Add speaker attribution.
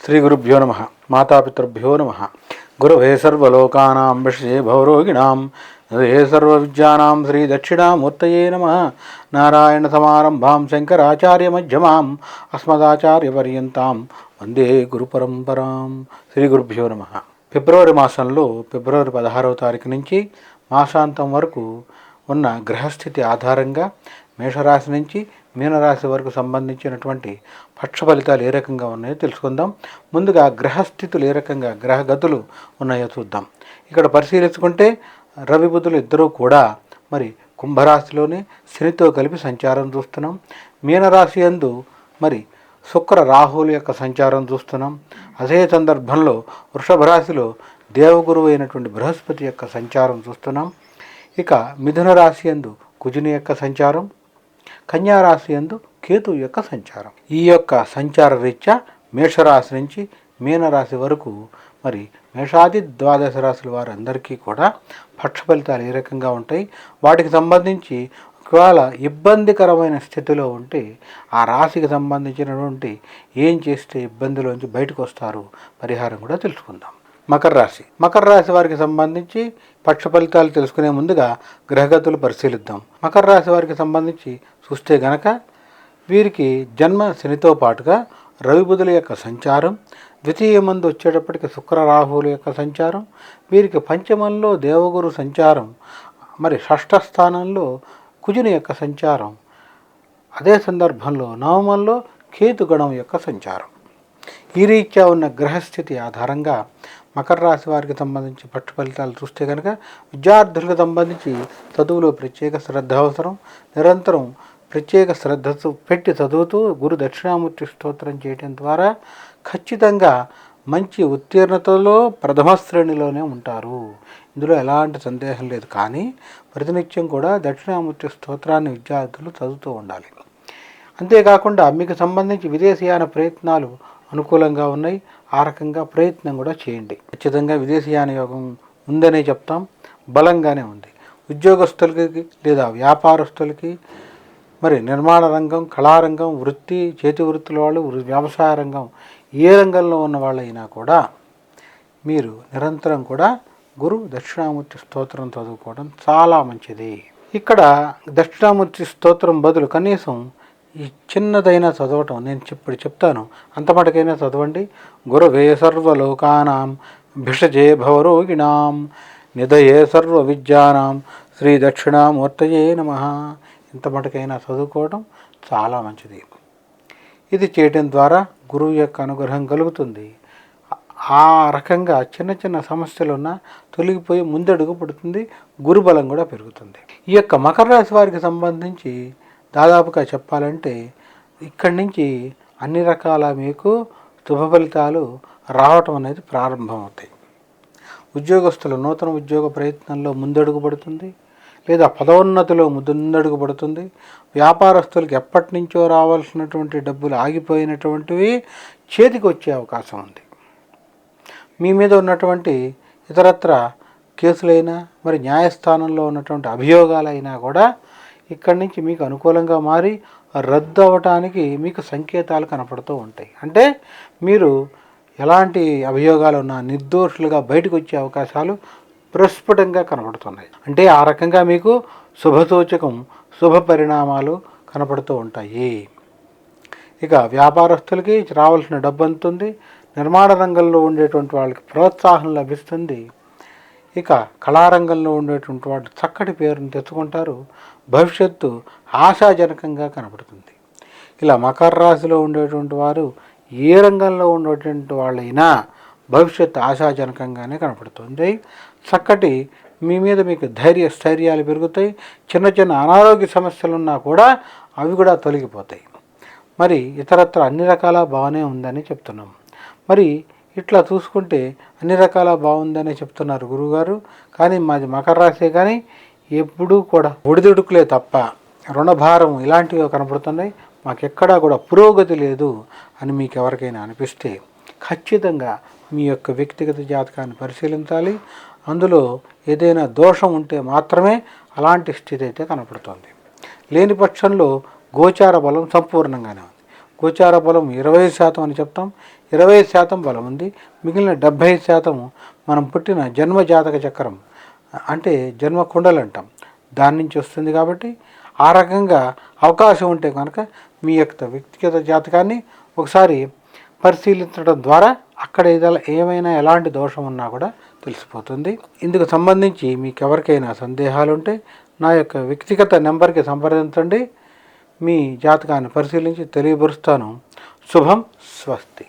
Speaker 1: శ్రీ గురుభ్యో నమ. మాతాపితృభ్యో నమ. గురవే సర్వలోకానాం విషయే భవరోగిణాం హృదయే సర్వవిద్యానాం శ్రీ దక్షిణామూర్తయే నమ. నారాయణ సమారంభాం శంకరాచార్య మధ్యమాం అస్మదాచార్యపర్యంతాం వందే గురు పరంపరాం. శ్రీ గురుభ్యో నమ. ఫిబ్రవరి మాసంలో ఫిబ్రవరి 16వ తారీఖు నుంచి మాసాంతం వరకు ఉన్న గ్రహస్థితి ఆధారంగా మేషరాశి నుంచి మీనరాశి వరకు సంబంధించినటువంటి పక్ష ఫలితాలు ఏ రకంగా ఉన్నాయో తెలుసుకుందాం. ముందుగా గ్రహస్థితులు ఏ రకంగా గ్రహగతులు ఉన్నాయో చూద్దాం. ఇక్కడ పరిశీలించుకుంటే రవి బుధులు ఇద్దరూ కూడా మరి కుంభరాశిలోనే శనితో కలిపి సంచారం చూస్తున్నాం. మీనరాశి యందు మరి శుక్ర రాహువుల యొక్క సంచారం చూస్తున్నాం. అదే సందర్భంలో వృషభ రాశిలో దేవగురువు అయినటువంటి బృహస్పతి యొక్క సంచారం చూస్తున్నాం. ఇక మిథున రాశి యందు కుజుని యొక్క సంచారం, కన్యారాశి యందు కేతు యొక్క సంచారం. ఈ యొక్క సంచార రీత్యా మేషరాశి నుంచి మీనరాశి వరకు మరి మేషాది ద్వాదశ రాశుల వారందరికీ కూడా పక్ష ఫలితాలు ఏ రకంగా ఉంటాయి, వాటికి సంబంధించి ఒకవేళ ఇబ్బందికరమైన స్థితిలో ఉంటే ఆ రాశికి సంబంధించినటువంటి ఏం చేస్తే ఇబ్బందిలోంచి బయటకు వస్తారు, పరిహారం కూడా తెలుసుకుందాం. మకర రాశి వారికి సంబంధించి పక్ష ఫలితాలు తెలుసుకునే ముందుగా గ్రహగతులు పరిశీలిద్దాం. మకర రాశి వారికి సంబంధించి చూస్తే గనక వీరికి జన్మ శనితో పాటుగా రవి బుధుల యొక్క సంచారం, ద్వితీయమందు వచ్చేటప్పటికి శుక్ర రాహువుల యొక్క సంచారం, వీరికి పంచమంలో దేవగురు సంచారం, మరి షష్ఠ స్థానంలో కుజుని యొక్క సంచారం, అదే సందర్భంలో నవమంలో కేతుగణం యొక్క సంచారం. ఈ రీత్యా ఉన్న గ్రహస్థితి ఆధారంగా మకర రాశి వారికి సంబంధించి పక్ష ఫలితాలు చూస్తే కనుక విద్యార్థులకు సంబంధించి చదువులో ప్రత్యేక శ్రద్ధ అవసరం. నిరంతరం ప్రత్యేక శ్రద్ధతో పెట్టి చదువుతూ గురు దక్షిణామూర్తి స్తోత్రం చేయడం ద్వారా ఖచ్చితంగా మంచి ఉత్తీర్ణతలో ప్రథమ శ్రేణిలోనే ఉంటారు. ఇందులో ఎలాంటి సందేహం లేదు. కానీ ప్రతినిత్యం కూడా దక్షిణామూర్తి స్తోత్రాన్ని విద్యార్థులు చదువుతూ ఉండాలి. అంతేకాకుండా మీకు సంబంధించి విదేశీయాన ప్రయత్నాలు అనుకూలంగా ఉన్నాయి. ఆ రకంగా ప్రయత్నం కూడా చేయండి. ఖచ్చితంగా విదేశీయాన యోగం ఉందనే చెప్తాం, బలంగానే ఉంది. ఉద్యోగస్తులకి లేదా వ్యాపారస్తులకి, మరి నిర్మాణ రంగం, కళారంగం, వృత్తి, చేతి వృత్తుల వాళ్ళు, వ్యవసాయ రంగం, ఏ రంగంలో ఉన్న వాళ్ళైనా కూడా మీరు నిరంతరం కూడా గురు దక్షిణామూర్తి స్తోత్రం చదువుకోవడం చాలా మంచిది. ఇక్కడ దక్షిణామూర్తి స్తోత్రం బదులు కనీసం ఈ చిన్నదైనా చదవటం నేను ఇప్పుడు చెప్తాను, అంత మటుకైనా చదవండి. గురవే సర్వలోకానాం భిషజే భవరోగిణాం నిధయే సర్వ విద్యానాం శ్రీ దక్షిణామూర్తయే నమ. ఇంత మటుకైనా చదువుకోవడం చాలా మంచిది. ఇది చేయడం ద్వారా గురువు యొక్క అనుగ్రహం కలుగుతుంది. ఆ రకంగా చిన్న చిన్న సమస్యలున్నా తొలగిపోయి ముందడుగు పడుతుంది, గురుబలం కూడా పెరుగుతుంది. ఈ యొక్క మకర రాశి వారికి సంబంధించి దాదాపుగా చెప్పాలంటే ఇక్కడి నుంచి అన్ని రకాల మీకు శుభ ఫలితాలు రావటం అనేది ప్రారంభమవుతాయి. ఉద్యోగస్తులు నూతన ఉద్యోగ ప్రయత్నంలో ముందడుగు పడుతుంది, లేదా పదోన్నతిలో ముందడుగు పడుతుంది. వ్యాపారస్తులకు ఎప్పటి నుంచో రావాల్సినటువంటి డబ్బులు ఆగిపోయినటువంటివి చేతికి వచ్చే అవకాశం ఉంది. మీ మీద ఉన్నటువంటి ఇతరత్ర కేసులైనా, మరి న్యాయస్థానంలో ఉన్నటువంటి అభియోగాలైనా కూడా ఇక్కడి నుంచి మీకు అనుకూలంగా మారి రద్దు అవ్వటానికి మీకు సంకేతాలు కనపడుతూ ఉంటాయి. అంటే మీరు ఎలాంటి అభియోగాలు ఉన్నా నిర్దోషులుగా బయటకు వచ్చే అవకాశాలు ప్రస్ఫుటంగా కనపడుతున్నాయి. అంటే ఆ రకంగా మీకు శుభసూచకం, శుభ పరిణామాలు కనపడుతూ ఉంటాయి. ఇక వ్యాపారస్తులకి రావాల్సిన డబ్బు అందుతుంది. నిర్మాణ రంగంలో ఉండేటువంటి వాళ్ళకి ప్రోత్సాహం లభిస్తుంది. ఇక కళారంగంలో ఉండేటువంటి వాళ్ళు చక్కటి పేరుని తెచ్చుకుంటారు. భవిష్యత్తు ఆశాజనకంగా కనపడుతుంది. ఇలా మకర రాశిలో ఉండేటువంటి వారు ఏ రంగంలో ఉండేటువంటి వాళ్ళైనా భవిష్యత్తు ఆశాజనకంగానే కనపడుతుంది. చక్కటి మీ మీద మీకు స్థైర్యాలు పెరుగుతాయి. చిన్న చిన్న అనారోగ్య సమస్యలున్నా కూడా అవి కూడా తొలగిపోతాయి. మరి ఇతరత్ర అన్ని రకాల బాగానే ఉందని చెప్తున్నాం. మరి ఇట్లా చూసుకుంటే అన్ని రకాల బాగుందనే చెప్తున్నారు గురువుగారు. కానీ మాది మకర రాశి, కానీ ఎప్పుడూ కూడా ఒడిదుడుకులే తప్ప రుణభారం ఇలాంటివి కనపడుతున్నాయి, మాకెక్కడా కూడా పురోగతి లేదు అని మీకు ఎవరికైనా అనిపిస్తే ఖచ్చితంగా మీ యొక్క వ్యక్తిగత జాతకాన్ని పరిశీలించాలి. అందులో ఏదైనా దోషం ఉంటే మాత్రమే అలాంటి స్థితి అయితే కనపడుతుంది. లేని పక్షంలో గోచార బలం సంపూర్ణంగానే ఉంది. గోచార బలం 20% అని చెప్తాం. 20% బలం ఉంది. మిగిలిన 70% మనం పుట్టిన జన్మ జాతక చక్రం అంటే జన్మ కుండలు అంటాం, దాని నుంచి వస్తుంది. కాబట్టి ఆ రకంగా అవకాశం ఉంటే కనుక మీ యొక్క వ్యక్తిగత జాతకాన్ని ఒకసారి పరిశీలించడం ద్వారా అక్కడ ఏమైనా ఎలాంటి దోషం ఉన్నా కూడా తెలిసిపోతుంది. ఇందుకు సంబంధించి మీకు ఎవరికైనా సందేహాలు ఉంటే నా యొక్క వ్యక్తిగత నెంబర్కి సంప్రదించండి. మీ జాతకాన్ని పరిశీలించి తెలియపరుస్తాను. శుభం. స్వస్తి.